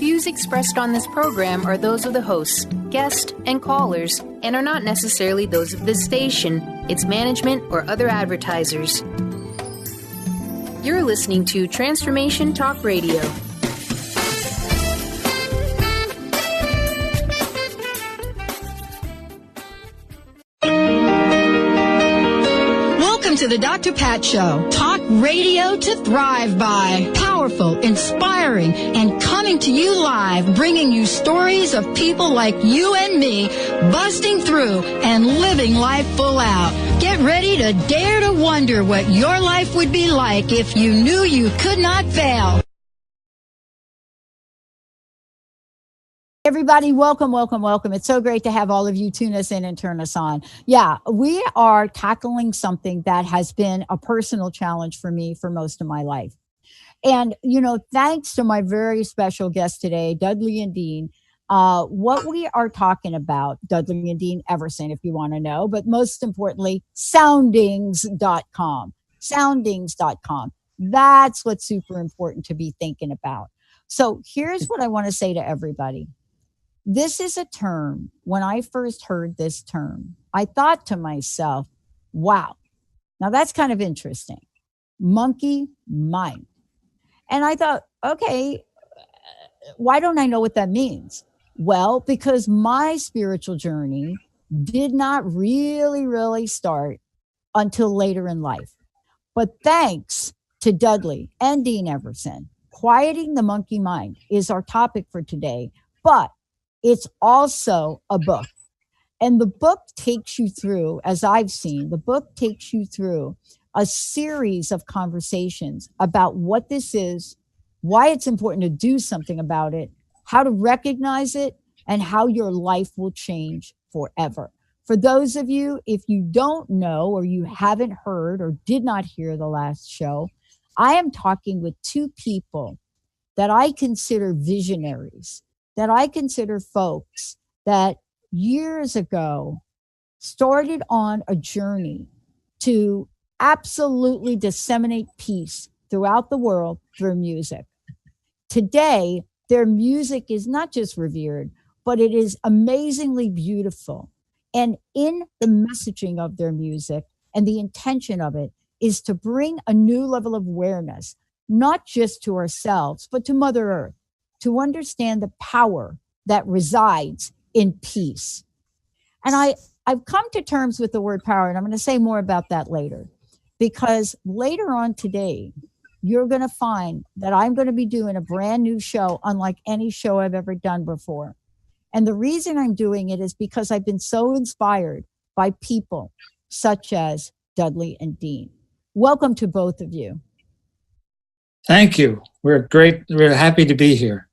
views expressed on this program are those of the hosts, guests, and callers, and are not necessarily those of this station, its management, or other advertisers. You're listening to Transformation Talk Radio. Welcome to the Dr. Pat Show. Talk radio to thrive by. Powerful, inspiring, and coming to you live, bringing you stories of people like you and me busting through and living life full out. Get ready to dare to wonder what your life would be like if you knew you could not fail. Everybody, welcome. It's so great to have all of you tune us in and turn us on. Yeah, we are tackling something that has been a personal challenge for me for most of my life. And, thanks to my very special guest today, Dudley and Dean, what we are talking about, Dudley and Dean Evenson, if you want to know, but most importantly, soundings.com. Soundings.com. That's what's super important to be thinking about. So here's what I want to say to everybody. This is a term, when I first heard this term, I thought to myself, wow, now that's kind of interesting. Monkey mind. And I thought, okay, why don't I know what that means? Well, because my spiritual journey did not really start until later in life. But thanks to Dudley and Dean Evenson, quieting the monkey mind is our topic for today. But it's also a book. And the book takes you through, as I've seen, the book takes you through a series of conversations about what this is, why it's important to do something about it, how to recognize it, and how your life will change forever. For those of you, if you don't know or you haven't heard or did not hear the last show, I am talking with two people that I consider visionaries, that I consider folks that years ago started on a journey to absolutely disseminate peace throughout the world through music. Today, their music is not just revered, but it is amazingly beautiful. And in the messaging of their music and the intention of it is to bring a new level of awareness, not just to ourselves, but to Mother Earth, to understand the power that resides in peace. And I've come to terms with the word power, and I'm going to say more about that later, because later on today, you're going to find that I'm going to be doing a brand new show, unlike any show I've ever done before. And the reason I'm doing it is because I've been so inspired by people such as Dudley and Dean. Welcome to both of you. Thank you. We're great. We're happy to be here.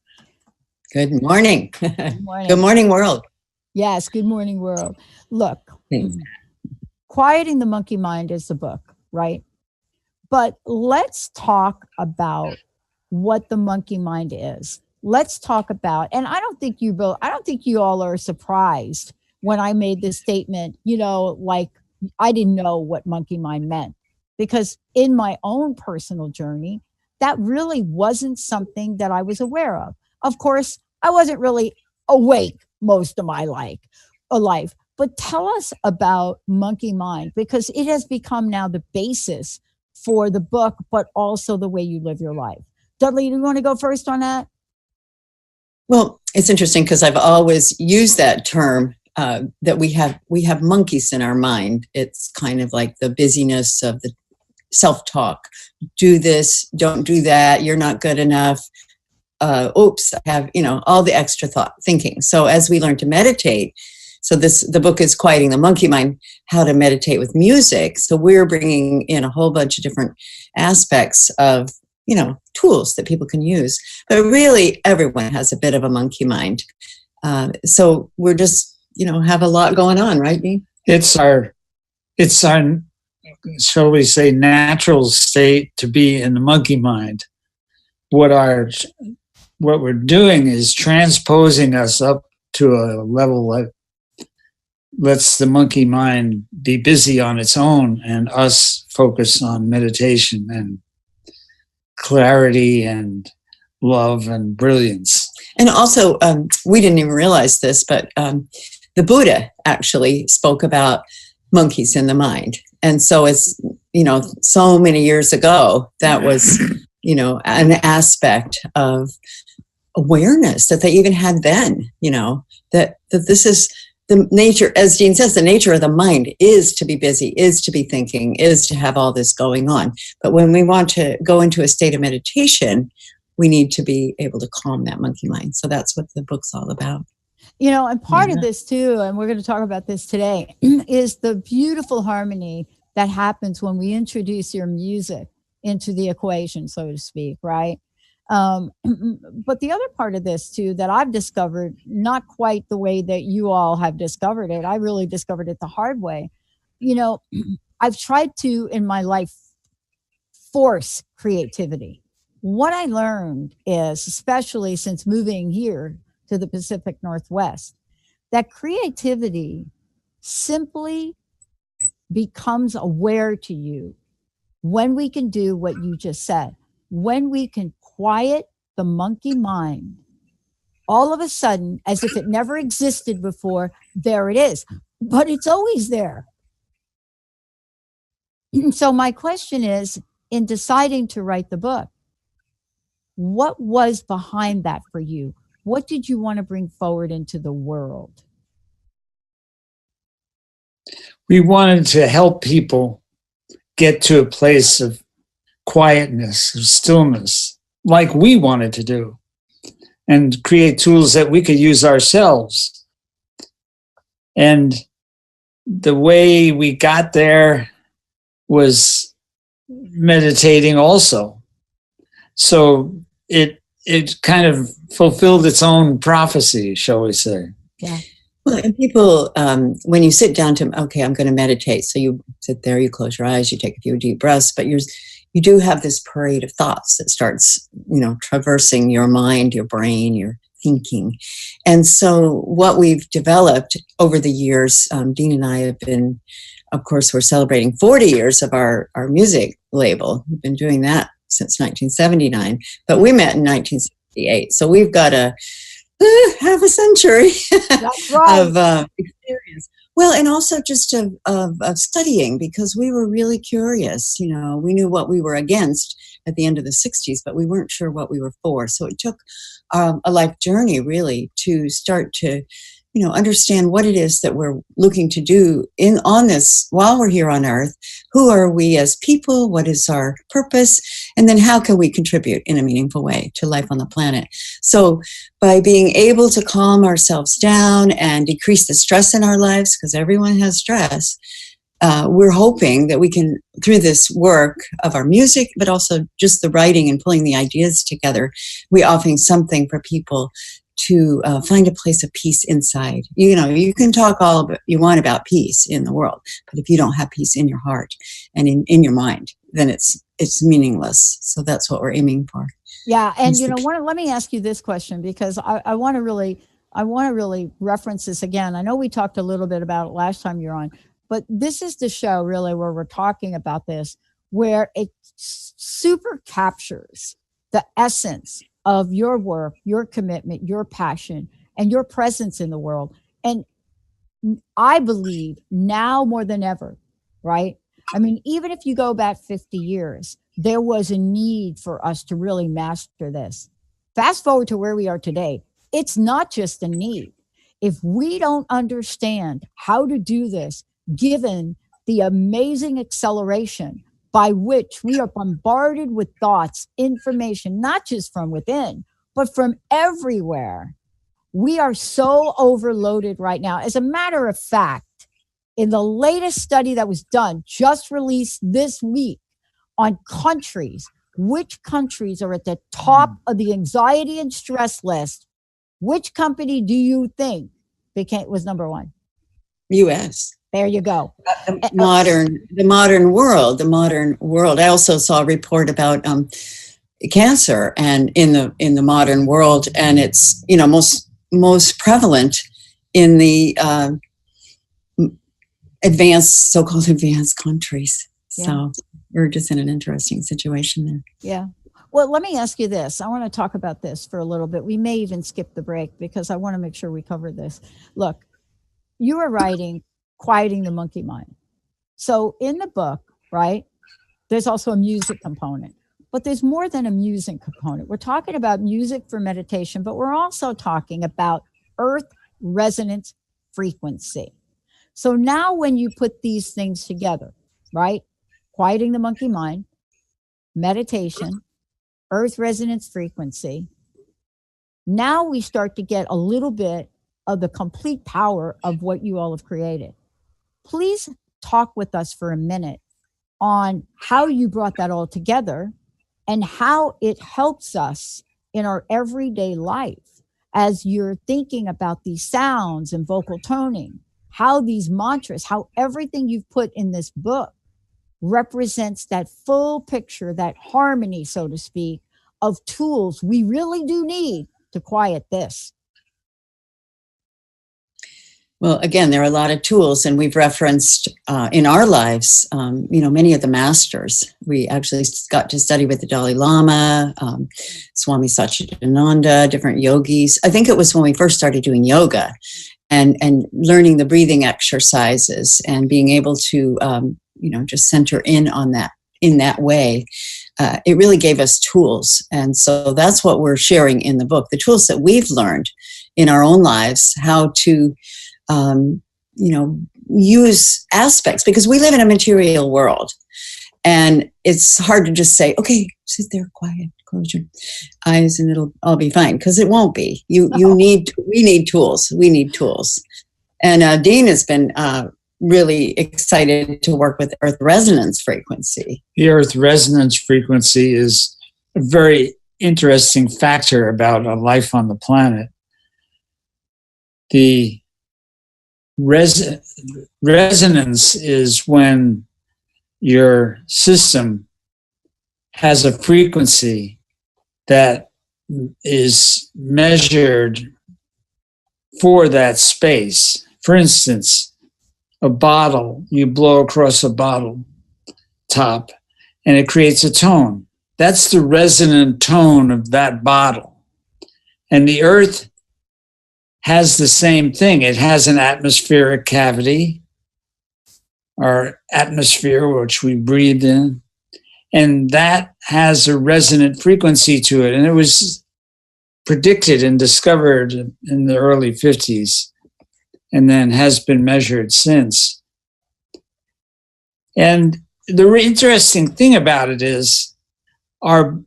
Good morning. Good morning. Good morning, world. Yes, good morning, world. Look, Quieting the Monkey Mind is the book, right? But let's talk about what the monkey mind is. Let's talk about, and I don't think you all are surprised when I made this statement, like I didn't know what monkey mind meant, because in my own personal journey, that really wasn't something that I was aware of. Of course, I wasn't really awake most of my life. But tell us about monkey mind, because it has become now the basis for the book, but also the way you live your life. Dudley, do you want to go first on that? Well, it's interesting because I've always used that term that we have monkeys in our mind. It's kind of like the busyness of the self-talk. Do this, don't do that, you're not good enough. Oops, I have, all the extra thinking. So as we learn to meditate, the book is Quieting the Monkey Mind, how to meditate with music. So we're bringing in a whole bunch of different aspects of, tools that people can use. But really, everyone has a bit of a monkey mind. So we're just, have a lot going on, right, Dean? It's our, shall we say, natural state to be in the monkey mind. What we're doing is transposing us up to a level that lets the monkey mind be busy on its own and us focus on meditation and clarity and love and brilliance. And also, we didn't even realize this, but the Buddha actually spoke about monkeys in the mind. And so it's, so many years ago, that was, an aspect of awareness that they even had then, that this is the nature, as Dean says, the nature of the mind is to be busy, is to be thinking, is to have all this going on. But when we want to go into a state of meditation, we need to be able to calm that monkey mind. So that's what the book's all about. And part of this too, and we're going to talk about this today, is the beautiful harmony that happens when we introduce your music into the equation, so to speak, right? But the other part of this too, that I've discovered, not quite the way that you all have discovered it, I really discovered it the hard way. I've tried to, in my life, force creativity. What I learned is, especially since moving here to the Pacific Northwest, that creativity simply becomes aware to you when we can do what you just said, when we can quiet the monkey mind. All of a sudden, as if it never existed before, there it is. But it's always there. So my question is, in deciding to write the book, what was behind that for you? What did you want to bring forward into the world? We wanted to help people get to a place of quietness, of stillness, like we wanted to do, and create tools that we could use ourselves. And the way we got there was meditating also. So it kind of fulfilled its own prophecy, shall we say. Yeah. Well, and people, when you sit down to, okay, I'm going to meditate. So you sit there, you close your eyes, you take a few deep breaths, but you do have this parade of thoughts that starts, traversing your mind, your brain, your thinking. And so what we've developed over the years, Dean and I have been, of course, we're celebrating 40 years of our music label. We've been doing that since 1979, but we met in 1968. So we've got half a century That's right. of experience. Well, and also just of studying, because we were really curious. We knew what we were against at the end of the 60s, but we weren't sure what we were for. So it took a life journey, really, to start to, understand what it is that we're looking to do on this while we're here on Earth. Who are we as people? What is our purpose? And then how can we contribute in a meaningful way to life on the planet? So by being able to calm ourselves down and decrease the stress in our lives, because everyone has stress, we're hoping that we can, through this work of our music, but also just the writing and pulling the ideas together, we offering something for people to find a place of peace inside. You can talk all you want about peace in the world, but if you don't have peace in your heart and in your mind, then it's meaningless. So that's what we're aiming for. Yeah, and let me ask you this question, because I want to really reference this again. I know we talked a little bit about it last time you're on, but this is the show really where we're talking about this, where it super captures the essence of your work, your commitment, your passion, and your presence in the world. And I believe now more than ever, right? I mean, even if you go back 50 years, there was a need for us to really master this. Fast forward to where we are today, it's not just a need. If we don't understand how to do this, given the amazing acceleration by which we are bombarded with thoughts, information, not just from within, but from everywhere. We are so overloaded right now. As a matter of fact, in the latest study that was done, just released this week on countries, which countries are at the top of the anxiety and stress list, which company do you think was number one? U.S. There you go. The modern world. I also saw a report about cancer, and in the modern world, and it's most prevalent in the so-called advanced countries. Yeah. So we're just in an interesting situation there. Yeah. Well, let me ask you this. I want to talk about this for a little bit. We may even skip the break because I want to make sure we cover this. Look, you are writing Quieting the Monkey Mind. So in the book, right, there's also a music component, but there's more than a music component. We're talking about music for meditation, but we're also talking about earth resonance frequency. So now when you put these things together, right, quieting the monkey mind, meditation, earth resonance frequency, now we start to get a little bit of the complete power of what you all have created. Please talk with us for a minute on how you brought that all together and how it helps us in our everyday life as you're thinking about these sounds and vocal toning, how these mantras, how everything you've put in this book represents that full picture, that harmony, so to speak, of tools we really do need to quiet this. Well, again, there are a lot of tools, and we've referenced in our lives, many of the masters. We actually got to study with the Dalai Lama, Swami Satchidananda, different yogis. I think it was when we first started doing yoga and learning the breathing exercises and being able to, just center in on that in that way. It really gave us tools. And so that's what we're sharing in the book, the tools that we've learned in our own lives, how to use aspects, because we live in a material world, and it's hard to just say, okay, sit there quiet, close your eyes and it'll all be fine, because it won't be. We need tools. We need tools. And Dean has been really excited to work with earth resonance frequency. The earth resonance frequency is a very interesting factor about a life on the planet. The resonance is when your system has a frequency that is measured for that space. For instance, a bottle, you blow across a bottle top and it creates a tone. That's the resonant tone of that bottle. And the earth has the same thing. It has an atmospheric cavity, our atmosphere, which we breathe in, and that has a resonant frequency to it. And it was predicted and discovered in the early 50s and then has been measured since. And the interesting thing about it is our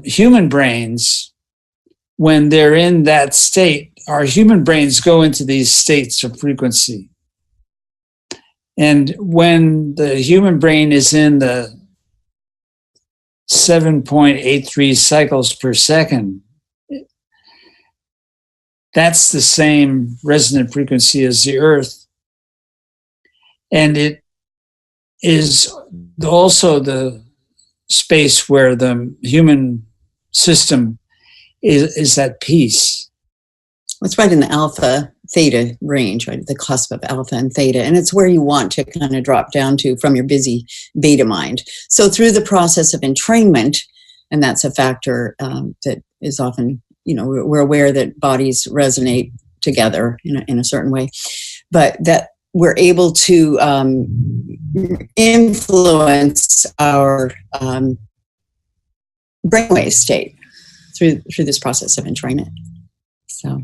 human brains, when they're in that state, our human brains go into these states of frequency. And when the human brain is in the 7.83 cycles per second, that's the same resonant frequency as the earth. And it is also the space where the human system is at peace. It's right in the alpha theta range, right at the cusp of alpha and theta. And it's where you want to kind of drop down to from your busy beta mind. So through the process of entrainment, and that's a factor that is often, we're aware that bodies resonate together in a certain way, but that we're able to influence our brainwave state through this process of entrainment. So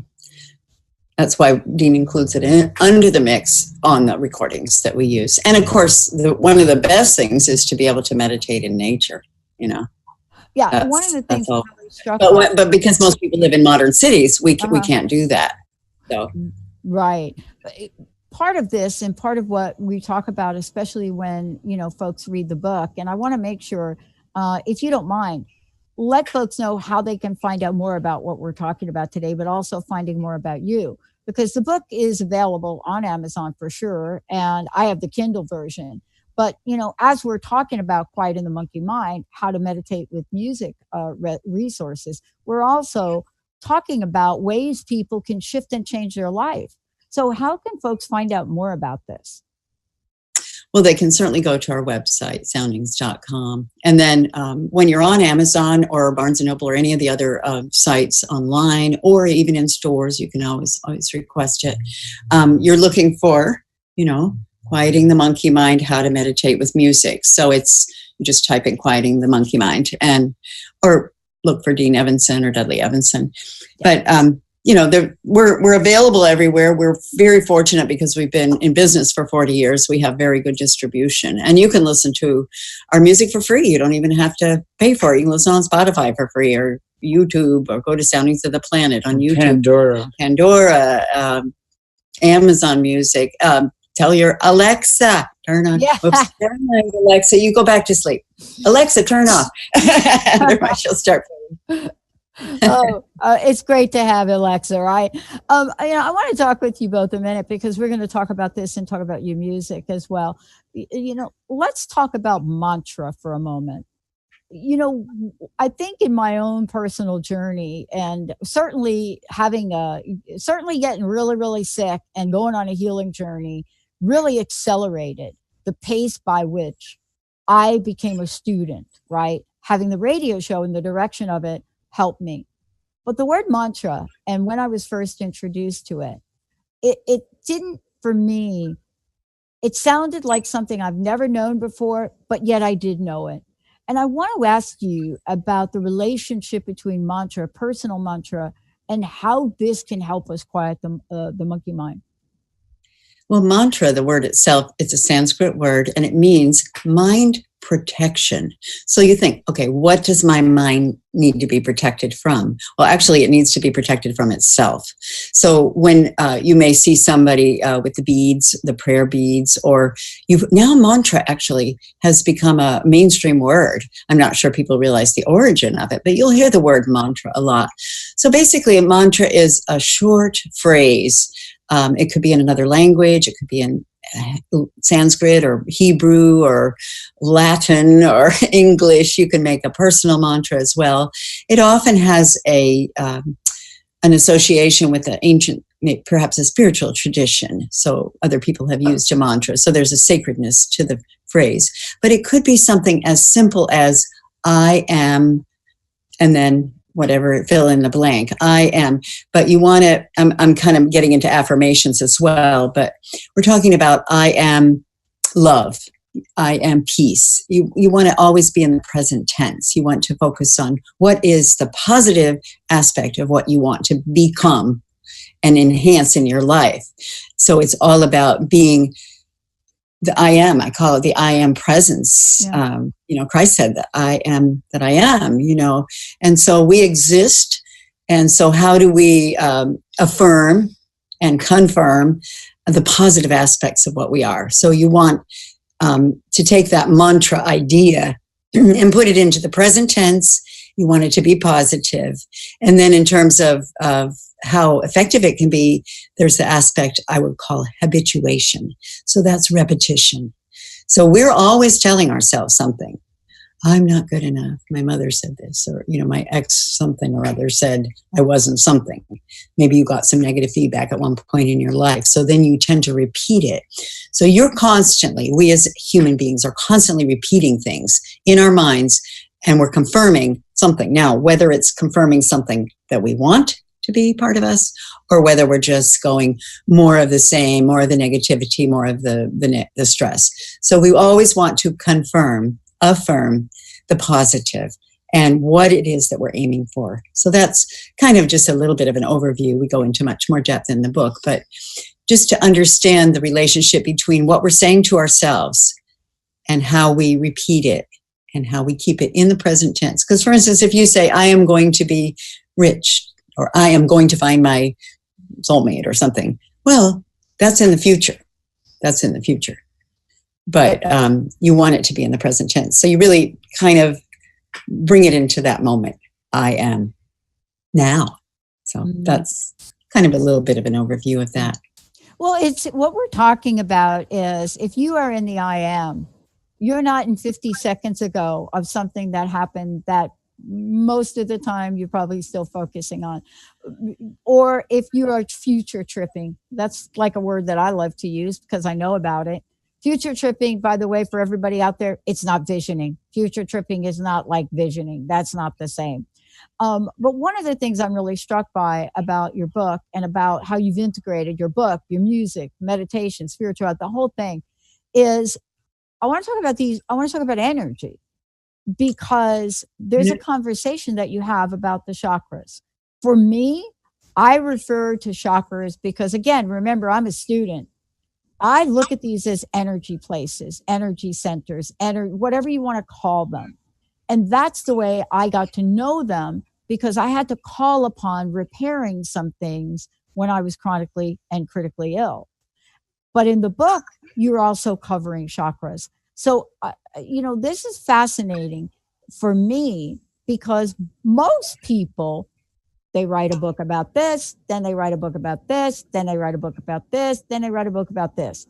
that's why Dean includes it under the mix on the recordings that we use. And of course, one of the best things is to be able to meditate in nature, Yeah, one of the things that really struck but because most people live in modern cities, we can't do that. So right. Part of this and part of what we talk about, especially when, folks read the book, and I want to make sure, if you don't mind, let folks know how they can find out more about what we're talking about today, but also finding more about you, because the book is available on Amazon for sure. And I have the Kindle version. But, as we're talking about Quiet in the Monkey Mind, how to meditate with music resources, we're also talking about ways people can shift and change their life. So how can folks find out more about this? Well, they can certainly go to our website, soundings.com. And then when you're on Amazon or Barnes & Noble or any of the other sites online, or even in stores, you can always request it. You're looking for, quieting the monkey mind, how to meditate with music. So it's, you just type in quieting the monkey mind or look for Dean Evenson or Dudley Evenson. But, we're available everywhere. We're very fortunate because we've been in business for 40 years. We have very good distribution, and you can listen to our music for free. You don't even have to pay for it. You can listen on Spotify for free or YouTube, or go to Soundings of the Planet on YouTube. Pandora, Amazon Music. Tell your Alexa, turn on. Yeah. Oops, never mind, Alexa, you go back to sleep. Alexa, turn off. Otherwise, she'll start playing. It's great to have Alexa, right? I want to talk with you both a minute, because we're going to talk about this and talk about your music as well. Let's talk about mantra for a moment. I think in my own personal journey, and certainly getting really, really sick and going on a healing journey really accelerated the pace by which I became a student, right? Having the radio show and the direction of it helped me. But the word mantra, and when I was first introduced to it, it didn't, for me, it sounded like something I've never known before, but yet I did know it. And I want to ask you about the relationship between mantra, personal mantra, and how this can help us quiet the monkey mind. Well, mantra, the word itself, it's a Sanskrit word, and it means mind protection. So you think, okay, what does my mind need to be protected from? Well, actually, it needs to be protected from itself. So when you may see somebody with the beads, the prayer beads, or now mantra actually has become a mainstream word. I'm not sure people realize the origin of it, but you'll hear the word mantra a lot. So basically, a mantra is a short phrase. It could be in another language. It could be in Sanskrit or Hebrew or Latin or English. You can make a personal mantra as well. It often has an association with an ancient, perhaps a spiritual tradition. So other people have used a mantra. So there's a sacredness to the phrase. But it could be something as simple as I am, and then whatever, fill in the blank. I am. But you want to, I'm kind of getting into affirmations as well, but we're talking about I am love. I am peace. You want to always be in the present tense. You want to focus on what is the positive aspect of what you want to become and enhance in your life. So it's all about being the I am. I call it the I am presence. Yeah. Christ said that I am, and so we exist. And so how do we affirm and confirm the positive aspects of what we are? So you want to take that mantra idea and put it into the present tense. You want it to be positive. And then in terms of how effective it can be, there's the aspect I would call habituation. So that's repetition. So we're always telling ourselves something. I'm not good enough. My mother said this, or, my ex something or other said I wasn't something. Maybe you got some negative feedback at one point in your life. So then you tend to repeat it. So we as human beings are constantly repeating things in our minds, and we're confirming something. Now, whether it's confirming something that we want to be part of us, or whether we're just going more of the same, more of the negativity, more of the stress. So we always want to affirm the positive and what it is that we're aiming for. So that's kind of just a little bit of an overview. We go into much more depth in the book, but just to understand the relationship between what we're saying to ourselves and how we repeat it and how we keep it in the present tense. Because, for instance, if you say, I am going to be rich, or I am going to find my soulmate or something, well, that's in the future. But you want it to be in the present tense. So you really kind of bring it into that moment. I am now. So that's kind of a little bit of an overview of that. Well, it's what we're talking about is if you are in the I am, you're not in 50 seconds ago of something that happened that most of the time you're probably still focusing on. Or if you are future tripping, that's like a word that I love to use because I know about it. Future tripping, by the way, for everybody out there, it's not visioning. Future tripping is not like visioning. That's not the same. But one of the things I'm really struck by about your book and about how you've integrated your book, your music, meditation, spirituality, the whole thing is I want to talk about energy, because there's a conversation that you have about the chakras. For me, I refer to chakras because, again, remember, I'm a student. I look at these as energy places, energy centers, whatever you want to call them. And that's the way I got to know them, because I had to call upon repairing some things when I was chronically and critically ill. But in the book, you're also covering chakras. So, this is fascinating for me, because most people, they write a book about this, then they write a book about this, then they write a book about this, then they write a book about this.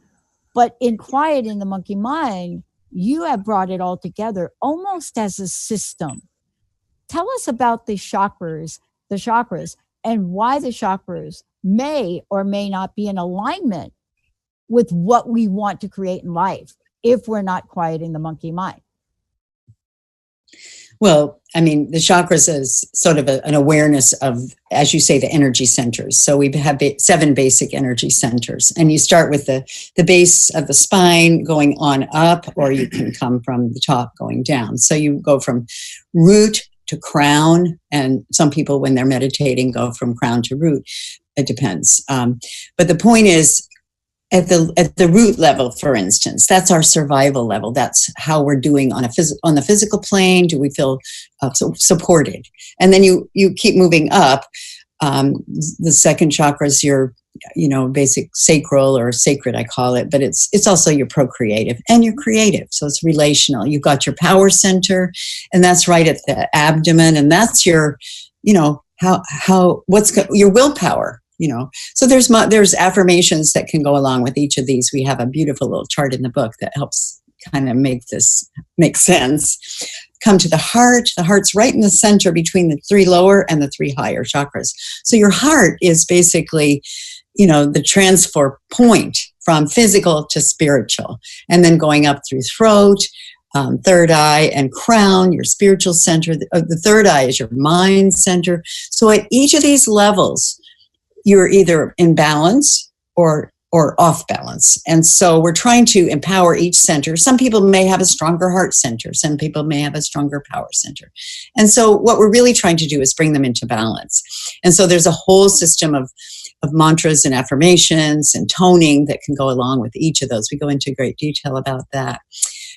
But in Quiet in the Monkey Mind, you have brought it all together almost as a system. Tell us about the chakras, and why the chakras may or may not be in alignment with what we want to create in life if we're not quieting the monkey mind. Well, I mean, the chakras is sort of an awareness of, as you say, the energy centers. So we have 7 basic energy centers, and you start with the base of the spine going on up, or you can come from the top going down. So you go from root to crown, and some people, when they're meditating, go from crown to root. It depends. But the point is, at the root level, for instance, that's our survival level. That's how we're doing on the physical plane. Do we feel supported? And then you keep moving up. The second chakra is your, basic sacral, or sacred, I call it, but it's also your procreative and your creative. So it's relational. You've got your power center, and that's right at the abdomen, and that's your, your willpower. So there's affirmations that can go along with each of these. We have a beautiful little chart in the book that helps kind of make this make sense. Come to the heart. The heart's right in the center between the 3 lower and the 3 higher chakras. So your heart is basically, the transfer point from physical to spiritual, and then going up through throat, third eye, and crown, your spiritual center. The third eye is your mind center. So at each of these levels, you're either in balance or off balance. And so we're trying to empower each center. Some people may have a stronger heart center. Some people may have a stronger power center. And so what we're really trying to do is bring them into balance. And so there's a whole system of mantras and affirmations and toning that can go along with each of those. We go into great detail about that.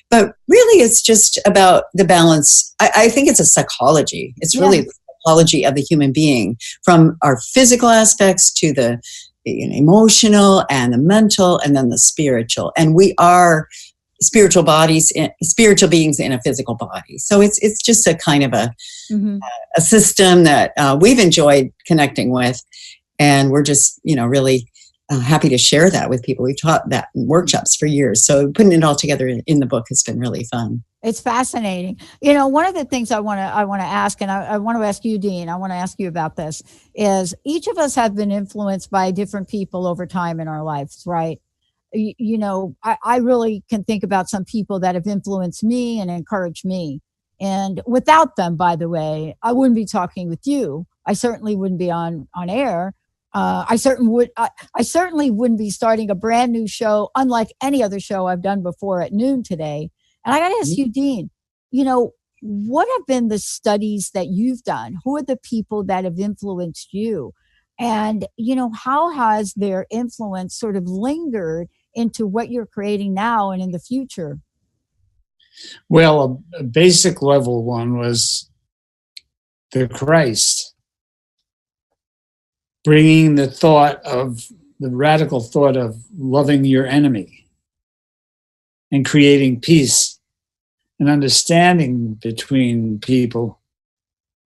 But really, it's just about the balance. I think it's a psychology. It's really the psychology of the human being, from our physical aspects to the emotional and the mental, and then the spiritual. And we are spiritual beings in a physical body. So it's just a kind of a system that we've enjoyed connecting with, and we're just really happy to share that with people. We've taught that in workshops for years. So putting it all together in the book has been really fun. It's fascinating. One of the things I want to ask, and I want to ask you, Dean, I want to ask you about this, is each of us have been influenced by different people over time in our lives, right? I really can think about some people that have influenced me and encouraged me. And without them, by the way, I wouldn't be talking with you. I certainly wouldn't be on air. I certainly wouldn't be starting a brand new show, unlike any other show I've done before, at noon today. And I got to ask you, Dean, what have been the studies that you've done? Who are the people that have influenced you? And, how has their influence sort of lingered into what you're creating now and in the future? Well, a basic level one was the Christ, bringing the radical thought of loving your enemy and creating peace and understanding between people,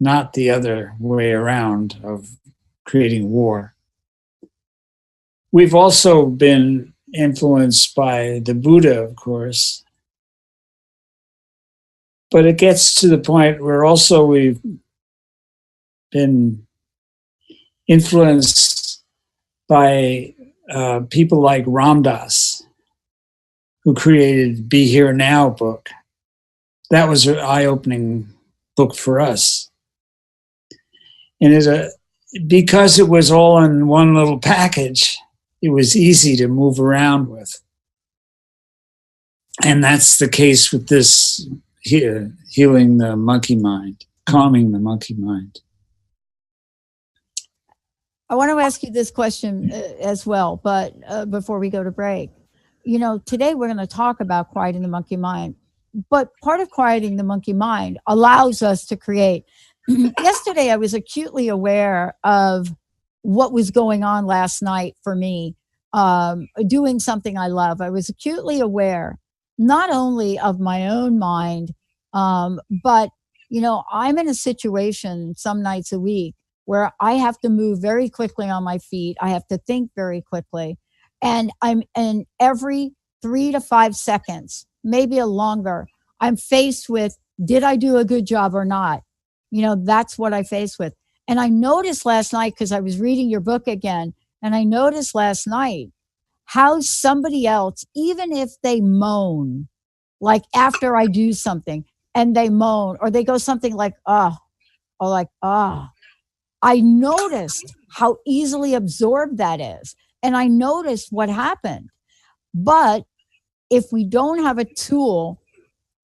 not the other way around of creating war. We've also been influenced by the Buddha, of course, but it gets to the point where also we've been influenced by people like Ram Dass, who created Be Here Now book. That was an eye-opening book for us. And because it was all in one little package, it was easy to move around with. And that's the case with this here, healing the monkey mind, calming the monkey mind. I want to ask you this question as well, but before we go to break, today we're going to talk about quieting the monkey mind, but part of quieting the monkey mind allows us to create. Yesterday, I was acutely aware of what was going on last night for me, doing something I love. I was acutely aware not only of my own mind, but, I'm in a situation some nights a week where I have to move very quickly on my feet. I have to think very quickly. And I'm in every 3 to 5 seconds, maybe a longer, I'm faced with, did I do a good job or not? That's what I faced with. And I noticed last night, because I was reading your book again, and I noticed last night how somebody else, even if they moan, like after I do something and they moan, or they go something like, or like, I noticed how easily absorbed that is. And I noticed what happened. But if we don't have a tool,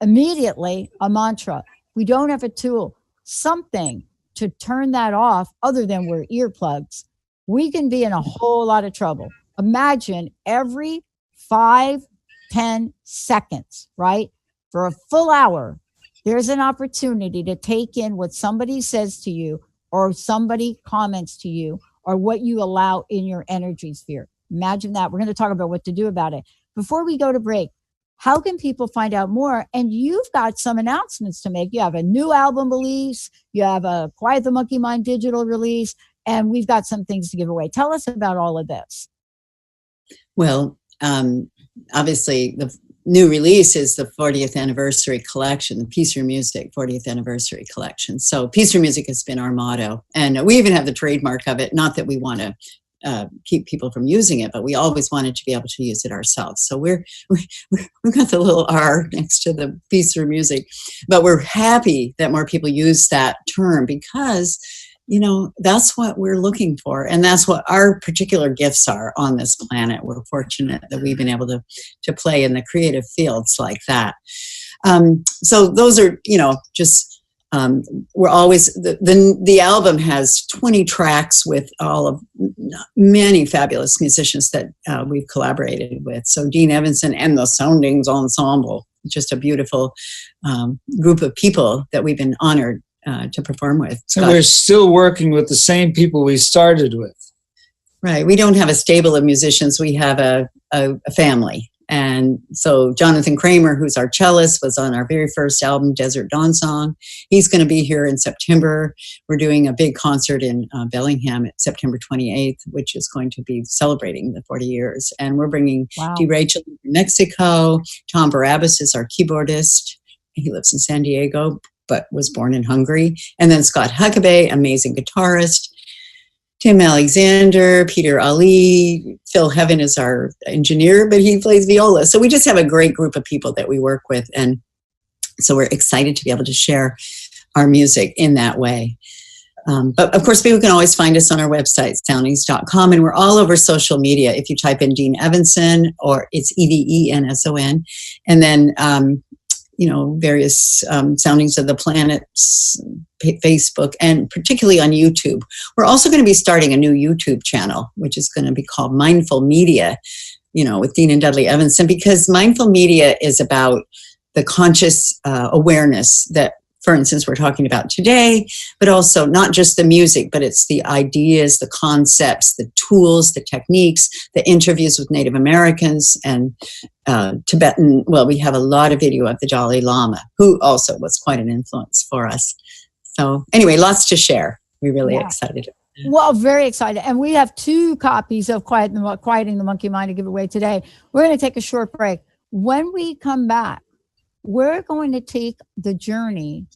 immediately a mantra, we don't have a tool, something to turn that off other than we're earplugs, we can be in a whole lot of trouble. Imagine every 5-10 seconds, right? For a full hour, there's an opportunity to take in what somebody says to you, or somebody comments to you, or what you allow in your energy sphere. Imagine that. We're going to talk about what to do about it. Before we go to break, how can people find out more? And you've got some announcements to make. You have a new album release. You have a Quiet the Monkey Mind digital release. And we've got some things to give away. Tell us about all of this. Well, obviously, the new release is the 40th anniversary collection, the Peace Through Music 40th anniversary collection. So Peace Through Music has been our motto. And we even have the trademark of it. Not that we want to keep people from using it, but we always wanted to be able to use it ourselves. So we've got the little R next to the Peace Through Music, but we're happy that more people use that term, because that's what we're looking for, and that's what our particular gifts are on this planet. We're fortunate that we've been able to play in the creative fields like that. So those are just. We're always, the album has 20 tracks with all of many fabulous musicians that we've collaborated with. So Dean Evenson and the Soundings Ensemble, just a beautiful group of people that we've been honored to perform with. So we're still working with the same people we started with. Right. We don't have a stable of musicians. We have a family. And so Jonathan Kramer, who's our cellist, was on our very first album, Desert Dawn Song. He's going to be here in September. We're doing a big concert in Bellingham at September 28th, which is going to be celebrating the 40 years. And we're bringing Dee Rachel from Mexico. Tom Barabbas is our keyboardist. He lives in San Diego, but was born in Hungary. And then Scott Huckabee, amazing guitarist. Tim Alexander, Peter Ali, Phil Heaven is our engineer, but he plays viola. So we just have a great group of people that we work with. And so we're excited to be able to share our music in that way. But of course, people can always find us on our website, soundings.com. And we're all over social media. If you type in Dean Evenson, or it's Evenson, and then various Soundings of the Planets, Facebook, and particularly on YouTube. We're also going to be starting a new YouTube channel, which is going to be called Mindful Media, with Dean and Dudley Evenson, because mindful media is about the conscious awareness that, for instance, we're talking about today, but also not just the music, but it's the ideas, the concepts, the tools, the techniques, the interviews with Native Americans and Tibetan. Well, we have a lot of video of the Dalai Lama, who also was quite an influence for us. So anyway, lots to share. We're really excited. Well, very excited. And we have 2 copies of Quieting the Monkey Mind to give away today. We're going to take a short break. When we come back, we're going to take the journey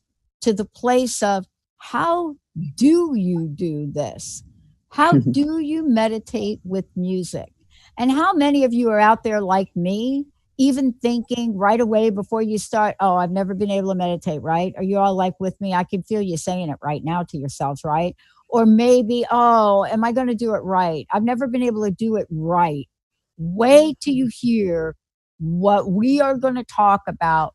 to the place of, how do you do this? How do you meditate with music? And how many of you are out there like me, even thinking right away before you start, oh, I've never been able to meditate, right? Are you all like with me? I can feel you saying it right now to yourselves, right? Or maybe, oh, am I going to do it right? I've never been able to do it right. Wait till you hear what we are going to talk about,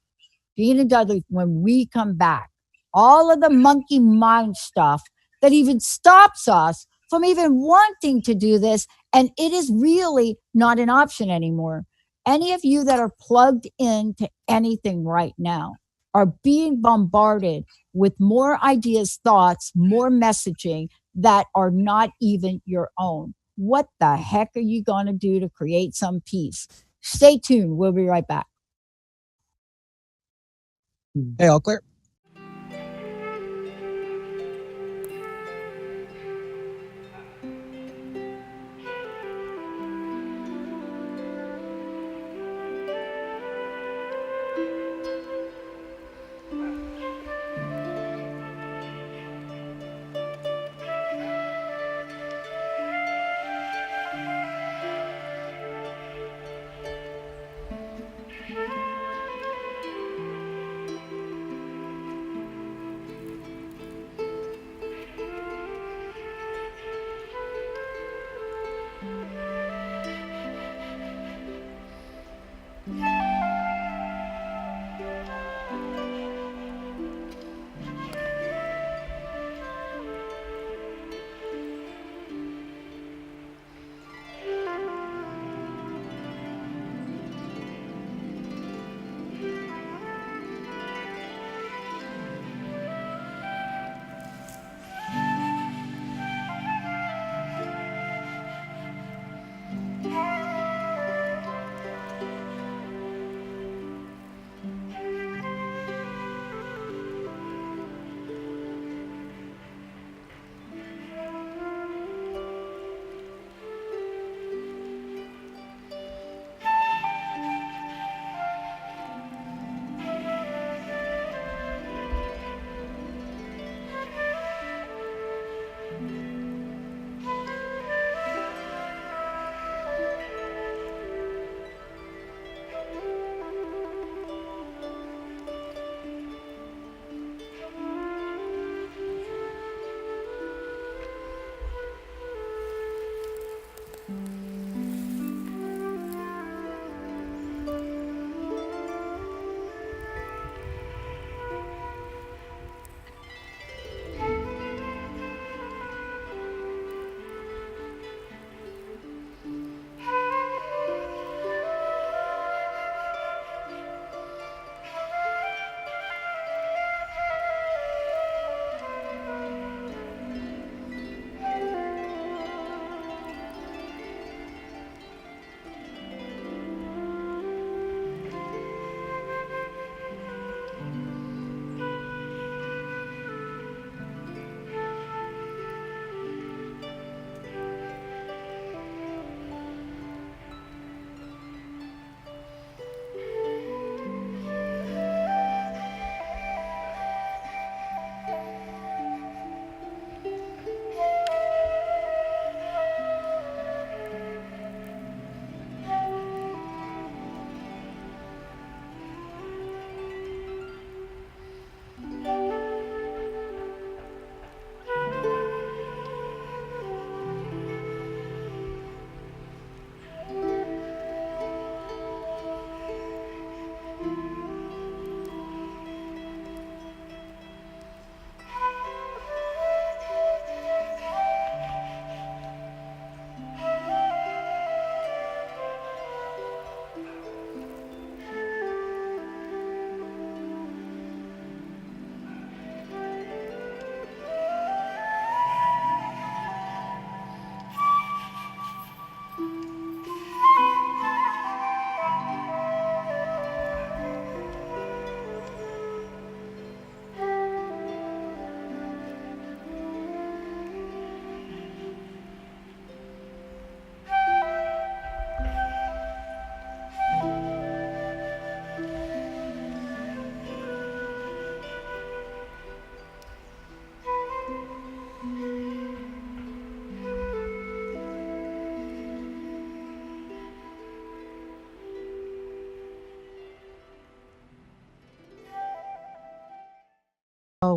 Dean and Dudley, when we come back. All of the monkey mind stuff that even stops us from even wanting to do this. And it is really not an option anymore. Any of you that are plugged into anything right now are being bombarded with more ideas, thoughts, more messaging that are not even your own. What the heck are you going to do to create some peace? Stay tuned. We'll be right back. Hey, all clear?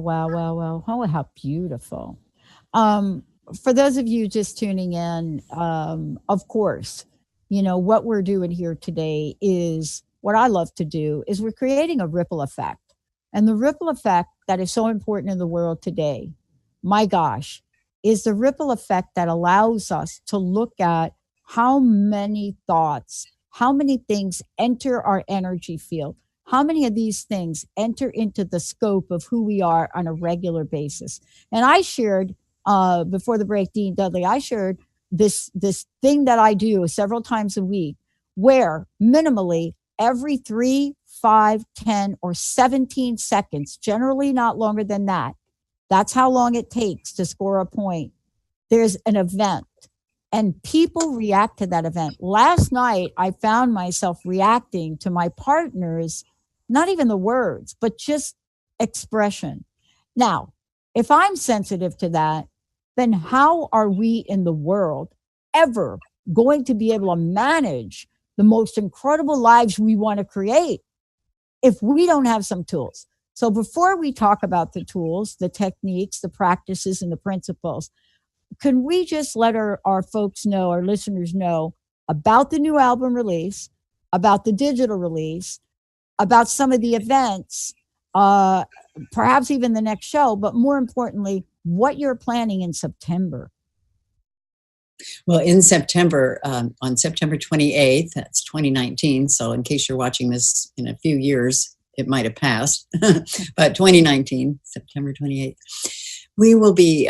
wow. Oh, how beautiful. For those of you just tuning in, of course, what we're doing here today is what I love to do is we're creating a ripple effect. And the ripple effect that is so important in the world today, my gosh, is the ripple effect that allows us to look at how many thoughts, how many things enter our energy field, how many of these things enter into the scope of who we are on a regular basis. And I shared before the break, Dean Dudley, I shared this thing that I do several times a week, where minimally every 3, 5, 10, or 17 seconds, generally not longer than that. That's how long it takes to score a point. There's an event, and people react to that event. Last night, I found myself reacting to my partner's, not even the words, but just expression. Now, if I'm sensitive to that, then how are we in the world ever going to be able to manage the most incredible lives we want to create if we don't have some tools? So before we talk about the tools, the techniques, the practices, and the principles, can we just let our folks know, our listeners know about the new album release, about the digital release, about some of the events, perhaps even the next show, but more importantly, what you're planning in September? Well, in September, on September 28th, that's 2019. So in case you're watching this in a few years, it might have passed, but 2019, September 28th, we will be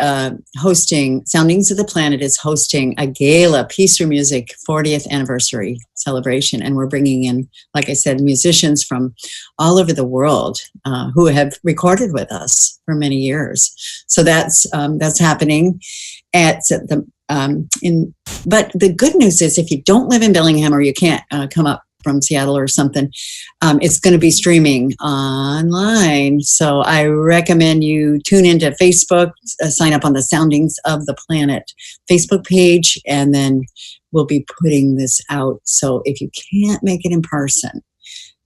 hosting, Soundings of the Planet is hosting a gala, Peace Through Music 40th anniversary celebration. And we're bringing in, like I said, musicians from all over the world who have recorded with us for many years. So that's happening at the, but the good news is if you don't live in Bellingham or you can't come up from Seattle or something, it's going to be streaming online. So I recommend you tune into Facebook, sign up on the Soundings of the Planet Facebook page, and then we'll be putting this out. So if you can't make it in person,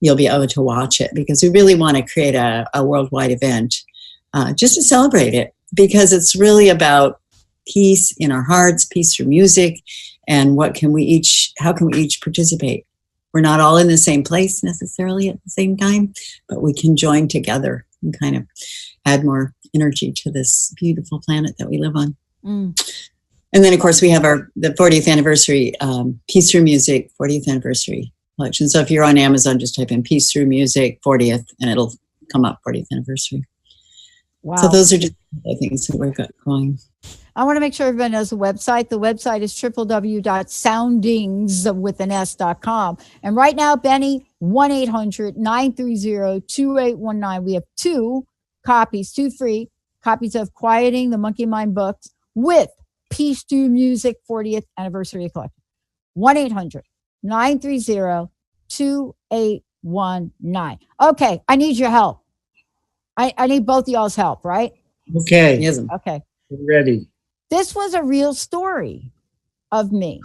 you'll be able to watch it, because we really want to create a worldwide event just to celebrate it, because it's really about peace in our hearts, peace through music, and how can we each participate? We're not all in the same place necessarily at the same time, but we can join together and kind of add more energy to this beautiful planet that we live on. And then, of course, we have the 40th anniversary, Peace Through Music 40th anniversary collection. So if you're on Amazon, just type in Peace Through Music 40th, and it'll come up, 40th anniversary. Wow. So those are just the things that we've got going. I want to make sure everybody knows the website. The website is www.soundings.com. And right now, Benny, 1-800-930-2819. We have 2 free copies of Quieting the Monkey Mind books with Peace Through Music 40th Anniversary Collection. 1-800-930-2819. Okay, I need your help. I need both of y'all's help, right? Okay. Yes. Okay. Ready. This was a real story of me.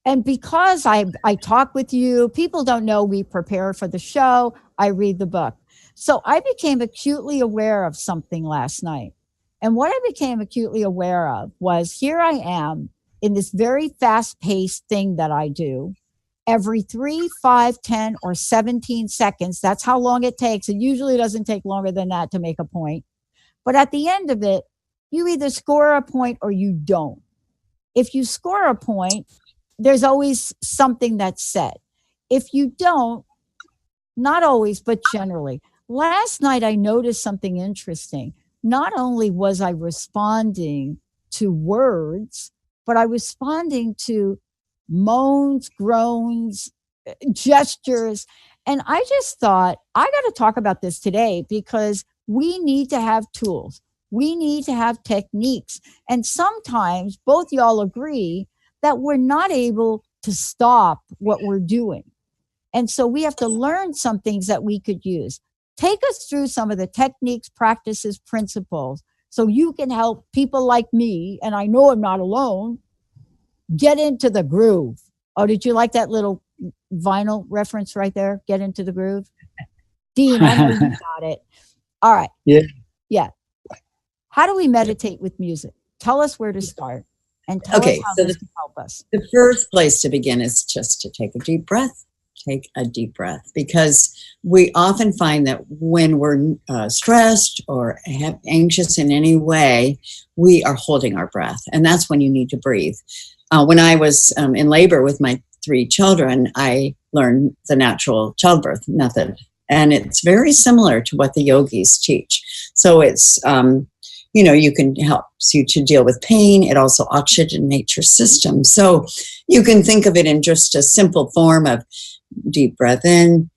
And because I talk with you, people don't know we prepare for the show. I read the book. So I became acutely aware of something last night. And what I became acutely aware of was, here I am in this very fast-paced thing that I do. Every 3, 5, 10, or 17 seconds, that's how long it takes. It usually doesn't take longer than that to make a point. But at the end of it, you either score a point or you don't. If you score a point, there's always something that's said. If you don't, not always, but generally. Last night, I noticed something interesting. Not only was I responding to words, but I was responding to moans, groans, gestures. And I just thought, I got to talk about this today, because we need to have tools. We need to have techniques. And sometimes both y'all agree that we're not able to stop what we're doing. And so we have to learn some things that we could use. Take us through some of the techniques, practices, principles, so you can help people like me, and I know I'm not alone, get into the groove. Oh, did you like that little vinyl reference right there? Get into the groove. Dean, I know you got it. All right. Yeah. Yeah. How do we meditate with music? Tell us where to start and tell us how this can help us. The first place to begin is just to take a deep breath. Take a deep breath, because we often find that when we're stressed or anxious in any way, we are holding our breath. And that's when you need to breathe. When I was in labor with my 3 children, I learned the natural childbirth method. And it's very similar to what the yogis teach. So it's, you can help you to deal with pain. It also oxygenates your system. So you can think of it in just a simple form of deep breath in,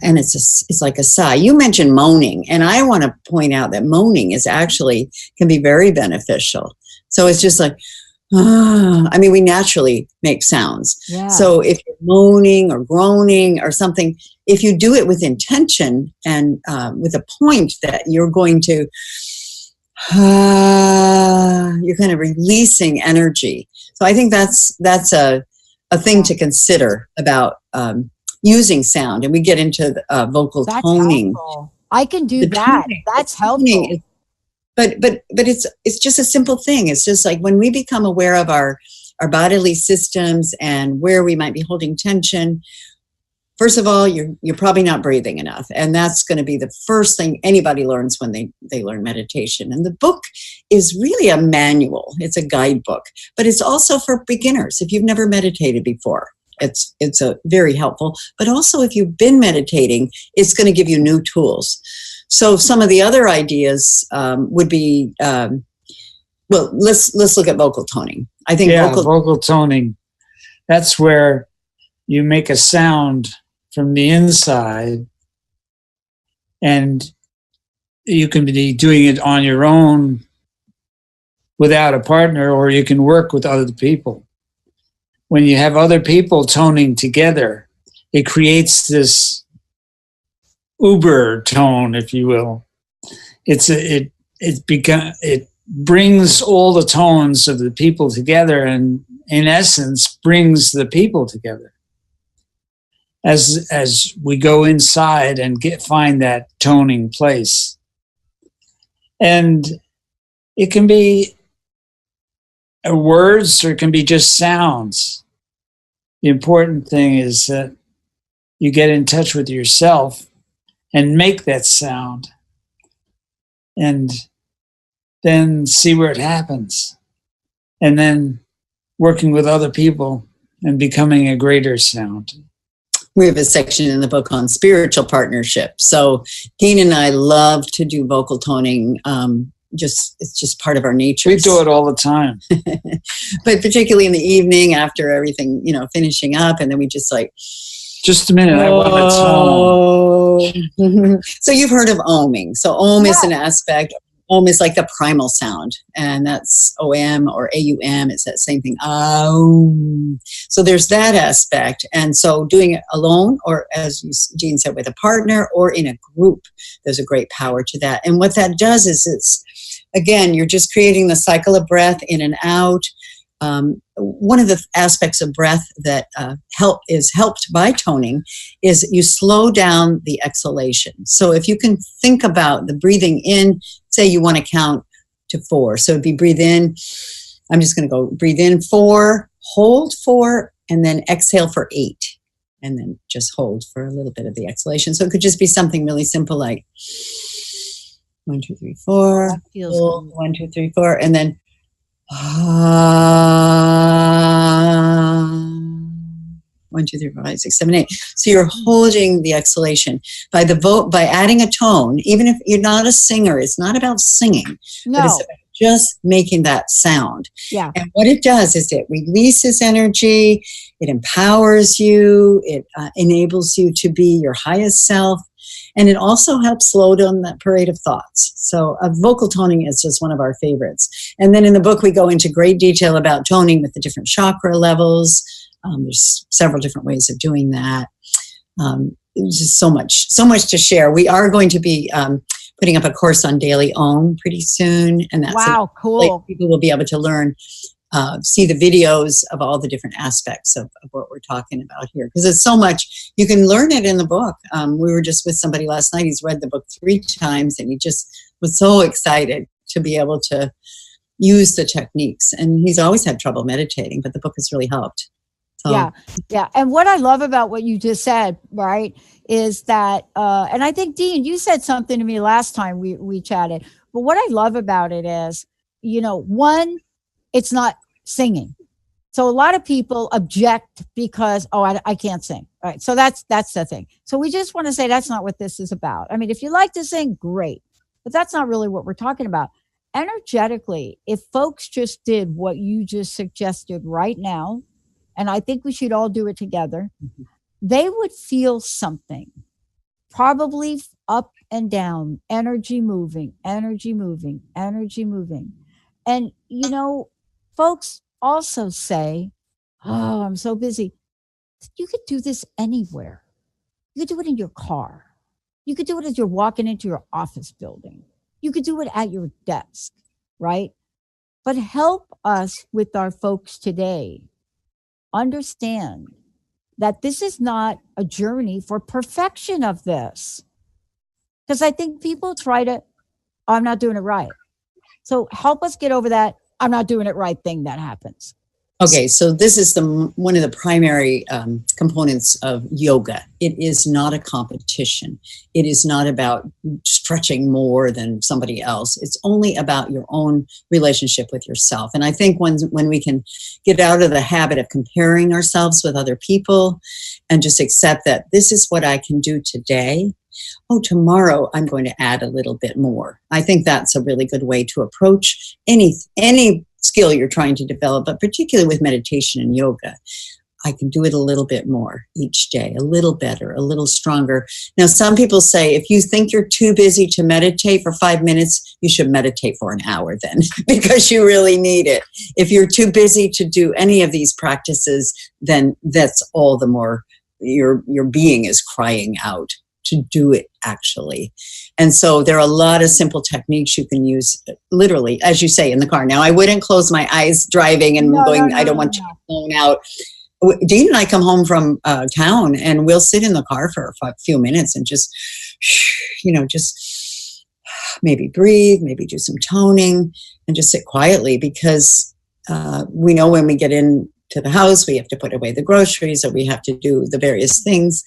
and it's like a sigh. You mentioned moaning, and I want to point out that moaning can be very beneficial. So it's just like, we naturally make sounds. Yeah. So if you're moaning or groaning or something, if you do it with intention and with a point that you're going to, you're kind of releasing energy. So I think that's a thing to consider about using sound. And we get into vocal toning. Helpful. I can do that. That's helpful. But it's just a simple thing. It's just like when we become aware of our bodily systems and where we might be holding tension. First of all, you're probably not breathing enough. And that's going to be the first thing anybody learns when they learn meditation. And the book is really a manual. It's a guidebook, but it's also for beginners. If you've never meditated before, it's a very helpful. But also if you've been meditating, it's going to give you new tools. So some of the other ideas would be, let's look at vocal toning. I think vocal toning. That's where you make a sound from the inside, and you can be doing it on your own without a partner, or you can work with other people. When you have other people toning together, it creates this uber tone, if you will. It brings all the tones of the people together, and in essence brings the people together. As we go inside and find that toning place. And it can be words, or it can be just sounds. The important thing is that you get in touch with yourself and make that sound, and then see where it happens, and then working with other people and becoming a greater sound. We have a section in the book on spiritual partnership. So Dean and I love to do vocal toning. It's just part of our nature. We do it all the time. But particularly in the evening after everything, finishing up, and then we just like, just a minute, I want to tone. So you've heard of oming. So om is an aspect. Om is like the primal sound, and that's OM or AUM. It's that same thing. So there's that aspect. And so doing it alone, or as Jean said, with a partner or in a group, there's a great power to that. And what that does is again, you're just creating the cycle of breath in and out. One of the aspects of breath that is helped by toning is you slow down the exhalation. So if you can think about the breathing in, say you want to count to 4. So it'd be breathe in. I'm just going to go breathe in 4, hold 4, and then exhale for 8. And then just hold for a little bit of the exhalation. So it could just be something really simple like 1, 2, 3, 4. That feels hold, 1, 2, 3, 4, and then 1, 2, 3, 4, 5, 6, 7, 8. So you're holding the exhalation by adding a tone. Even if you're not a singer, it's not about singing, but it's about just making that sound. Yeah. And what it does is it releases energy, it empowers you, it enables you to be your highest self, and it also helps slow down that parade of thoughts. So vocal toning is just one of our favorites. And then in the book, we go into great detail about toning with the different chakra levels. There's several different ways of doing that. There's just so much to share. We are going to be putting up a course on daily Om pretty soon. And that's cool. People will be able to learn see the videos of all the different aspects of what we're talking about here. Because it's so much, you can learn it in the book. We were just with somebody last night, he's read the book 3 times, and he just was so excited to be able to use the techniques. And he's always had trouble meditating, but the book has really helped. So, yeah. And what I love about what you just said, right, is that, and I think, Dean, you said something to me last time we chatted, but what I love about it is, one, it's not singing. So a lot of people object because, I can't sing. All right. So that's the thing. So we just want to say that's not what this is about. I mean, if you like to sing, great, but that's not really what we're talking about. Energetically, if folks just did what you just suggested right now, and I think we should all do it together, they would feel something, probably up and down, energy moving. And, folks also say, oh, I'm so busy. You could do this anywhere. You could do it in your car. You could do it as you're walking into your office building. You could do it at your desk, right? But help us with our folks today understand that this is not a journey for perfection of this. Because I think people try to, I'm not doing it right. So help us get over that I'm not doing it right thing that happens. Okay, so this is one of the primary components of yoga. It is not a competition. It is not about stretching more than somebody else. It's only about your own relationship with yourself. And I think when we can get out of the habit of comparing ourselves with other people and just accept that this is what I can do today, tomorrow I'm going to add a little bit more. I think that's a really good way to approach any skill you're trying to develop, but particularly with meditation and yoga. I can do it a little bit more each day, a little better, a little stronger. Now, some people say if you think you're too busy to meditate for 5 minutes, you should meditate for an hour then, because you really need it. If you're too busy to do any of these practices, then that's all the more your being is crying out to do it, actually. And so there are a lot of simple techniques you can use, literally, as you say, in the car. Now, I wouldn't close my eyes driving and I don't want you blown out. Dean and I come home from town, and we'll sit in the car for a few minutes and just maybe breathe, maybe do some toning, and just sit quietly, because we know when we get into the house, we have to put away the groceries, or we have to do the various things.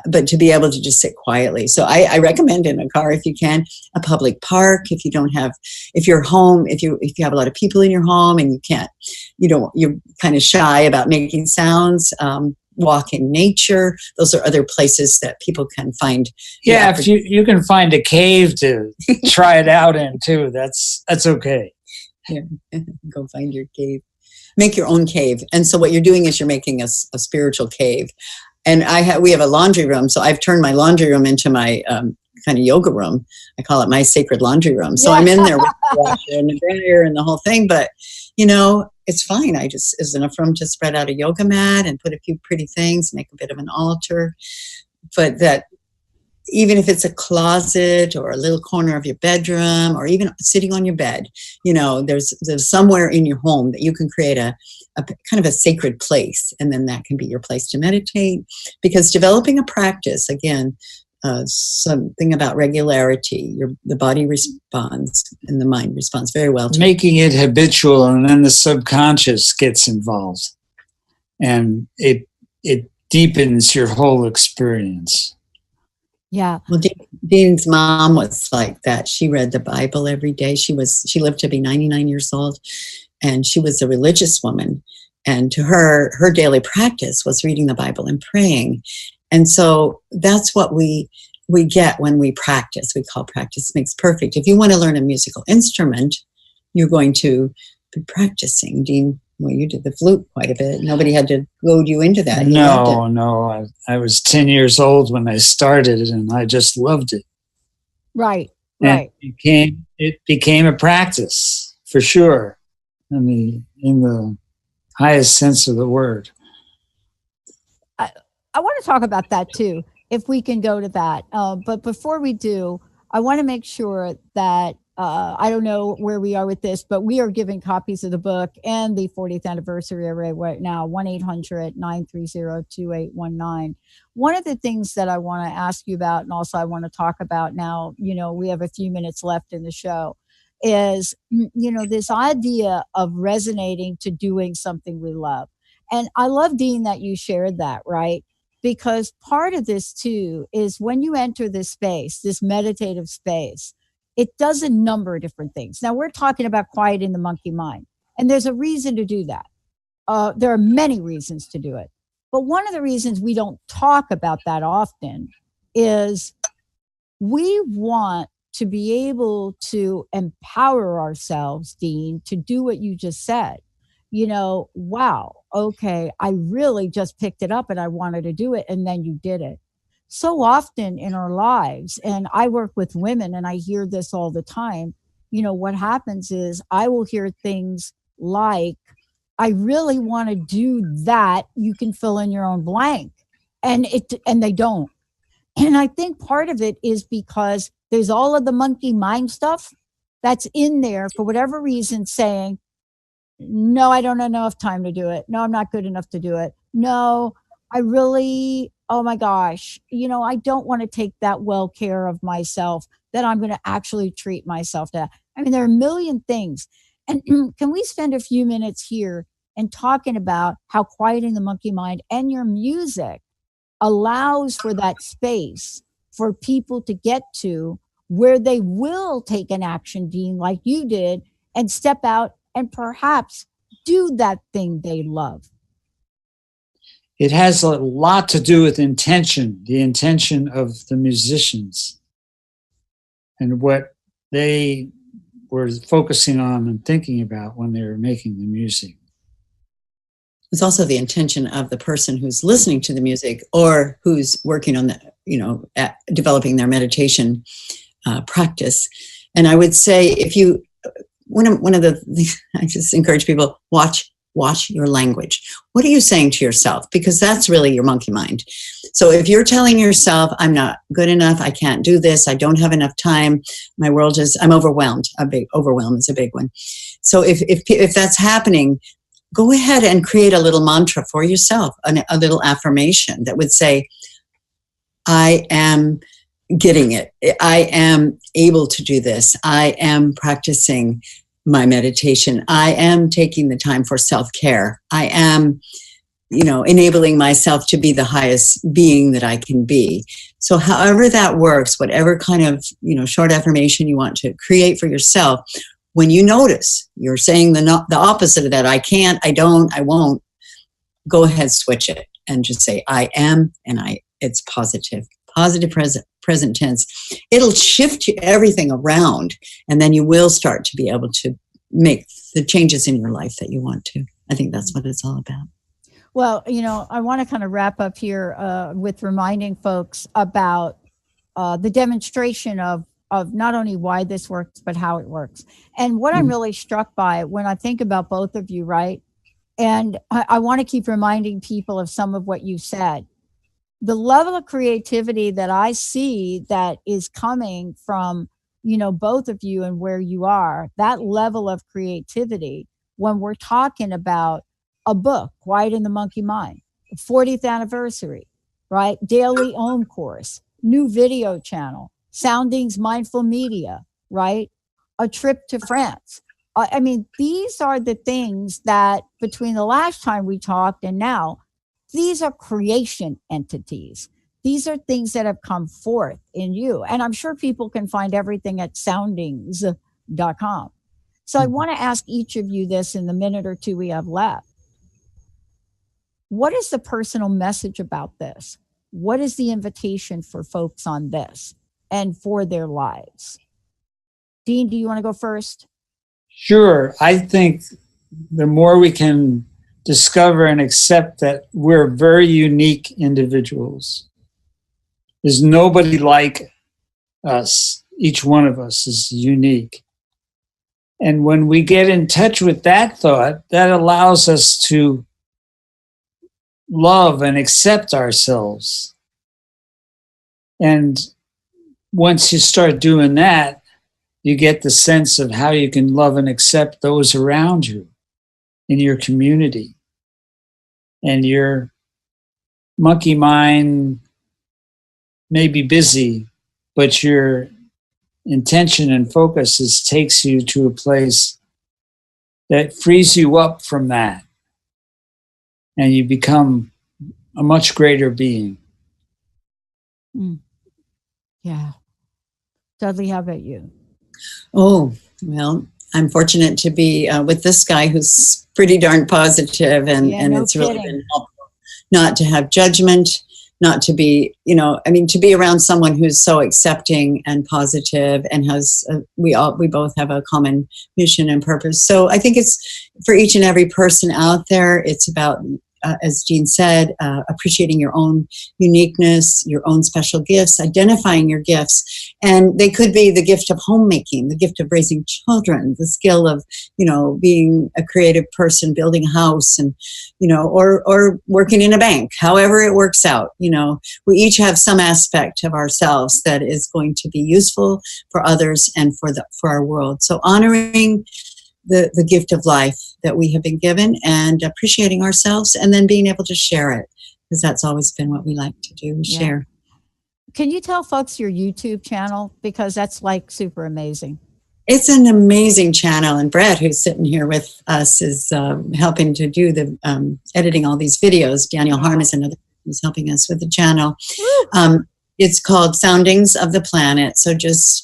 But to be able to just sit quietly. So I recommend in a car, if you can, a public park. If you're home, if you have a lot of people in your home and you're kind of shy about making sounds, walk in nature. Those are other places that people can find. Yeah, if you can find a cave to try it out in too, that's okay. Yeah, go find your cave. Make your own cave. And so what you're doing is you're making a spiritual cave. And we have a laundry room, so I've turned my laundry room into my kind of yoga room. I call it my sacred laundry room. So I'm in there with the washer and the dryer and the whole thing, but it's fine. Is enough room to spread out a yoga mat and put a few pretty things, make a bit of an altar. But that even if it's a closet or a little corner of your bedroom, or even sitting on your bed, there's somewhere in your home that you can create a kind of a sacred place, and then that can be your place to meditate. Because developing a practice, again, something about regularity, the body responds and the mind responds very well to making it habitual, and then the subconscious gets involved, and it deepens your whole experience. Yeah. Well, Dean's mom was like that. She read the Bible every day. She lived to be 99 years old, and she was a religious woman. And to her daily practice was reading the Bible and praying. And so that's what we get when we practice. We call practice makes perfect. If you want to learn a musical instrument, you're going to be practicing. Dean, well, you did the flute quite a bit. Nobody had to goad you into that. No. I was 10 years old when I started, and I just loved it. Right. It became a practice, for sure, in the highest sense of the word. I want to talk about that too, if we can go to that. But before we do, I want to make sure that I don't know where we are with this, but we are giving copies of the book and the 40th anniversary array right now, 1-800-930-2819. One of the things that I want to ask you about, and also I want to talk about now, we have a few minutes left in the show, is, this idea of resonating to doing something we love. And I love, Dean, that you shared that, right? Because part of this too is when you enter this space, this meditative space, it does a number of different things. Now, we're talking about quieting the monkey mind, and there's a reason to do that. There are many reasons to do it. But one of the reasons we don't talk about that often is we want to be able to empower ourselves, Dean, to do what you just said. Wow, okay, I really just picked it up and I wanted to do it, and then you did it. So often in our lives, and I work with women and I hear this all the time, what happens is I will hear things like, I really want to do that. You can fill in your own blank. And they don't. And I think part of it is because there's all of the monkey mind stuff that's in there for whatever reason saying, no, I don't have enough time to do it. No, I'm not good enough to do it. No, I really, oh my gosh, I don't want to take that well care of myself that I'm going to actually treat myself to. I mean, there are a million things. And can we spend a few minutes here and talking about how quieting the monkey mind and your music allows for that space for people to get to where they will take an action, Dean, like you did, and step out and perhaps do that thing they love? It has a lot to do with intention, the intention of the musicians and what they were focusing on and thinking about when they were making the music. It's also the intention of the person who's listening to the music or who's working on at developing their meditation practice. And I would say, if you, one of the, I just encourage people, watch your language. What are you saying to yourself? Because that's really your monkey mind. So if you're telling yourself, I'm not good enough, I can't do this, I don't have enough time, my world is, I'm overwhelmed. Overwhelm is a big one. So if that's happening, go ahead and create a little mantra for yourself, a little affirmation that would say, I am getting it. I am able to do this. I am practicing my meditation. I am taking the time for self-care. I am, enabling myself to be the highest being that I can be. So however that works, whatever kind of, short affirmation you want to create for yourself, when you notice you're saying the opposite of that, I can't, I don't, I won't, go ahead, switch it and just say, I am, and it's positive present tense. It'll shift everything around, and then you will start to be able to make the changes in your life that you want to. I think that's what it's all about. Well, I want to kind of wrap up here with reminding folks about the demonstration of not only why this works, but how it works. And what I'm really struck by when I think about both of you, right? And I want to keep reminding people of some of what you said. The level of creativity that I see that is coming from, both of you and where you are, that level of creativity, when we're talking about a book, Quiet in the Monkey Mind, 40th anniversary, right? Daily Om course, new video channel, Soundings Mindful Media, right? A trip to France. I mean, these are the things that between the last time we talked and now, these are creation entities. These are things that have come forth in you. And I'm sure people can find everything at soundings.com. So I want to ask each of you this in the minute or two we have left. What is the personal message about this? What is the invitation for folks on this and for their lives? Dean, do you want to go first? Sure. I think the more we can discover and accept that we're very unique individuals. There's nobody like us. Each one of us is unique. And when we get in touch with that thought, that allows us to love and accept ourselves. And once you start doing that, you get the sense of how you can love and accept those around you in your community. And your monkey mind may be busy, but your intention and focus takes you to a place that frees you up from that. And you become a much greater being. Yeah. Dudley, how about you? Oh, well, I'm fortunate to be with this guy who's pretty darn positive, and no it's really kidding. been helpful not to have judgment, not to be, to be around someone who's so accepting and positive and has, we both have a common mission and purpose. So I think it's for each and every person out there, it's about, as Jean said, appreciating your own uniqueness, your own special gifts, identifying your gifts. And they could be the gift of homemaking, the gift of raising children, the skill of, being a creative person, building a house, and, or working in a bank, however it works out. We each have some aspect of ourselves that is going to be useful for others and for our world. So honoring the gift of life that we have been given and appreciating ourselves, and then being able to share it, because that's always been what we like to do, share. Can you tell folks your YouTube channel? Because that's like super amazing. It's an amazing channel, and Brett, who's sitting here with us, is helping to do the editing all these videos. Daniel Harm is another who's helping us with the channel. It's called Soundings of the Planet. So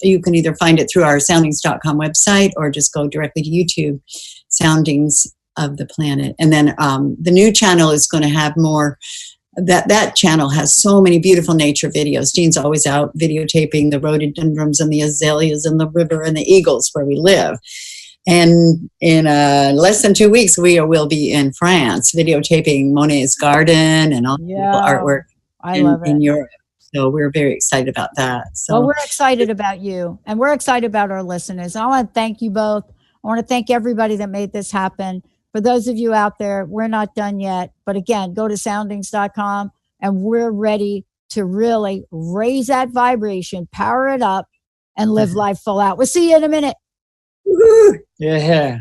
you can either find it through our soundings.com website or just go directly to YouTube, Soundings of the Planet. And then the new channel is going to have more. That channel has so many beautiful nature videos. Jean's always out videotaping the rhododendrons and the azaleas and the river and the eagles where we live. And in less than 2 weeks, we will be in France videotaping Monet's garden and all the beautiful artwork in Europe. So we're very excited about that. So we're excited about you, and we're excited about our listeners. I want to thank you both. I want to thank everybody that made this happen. For those of you out there, we're not done yet. But again, go to soundings.com, and we're ready to really raise that vibration, power it up, and live life full out. We'll see you in a minute. Yeah.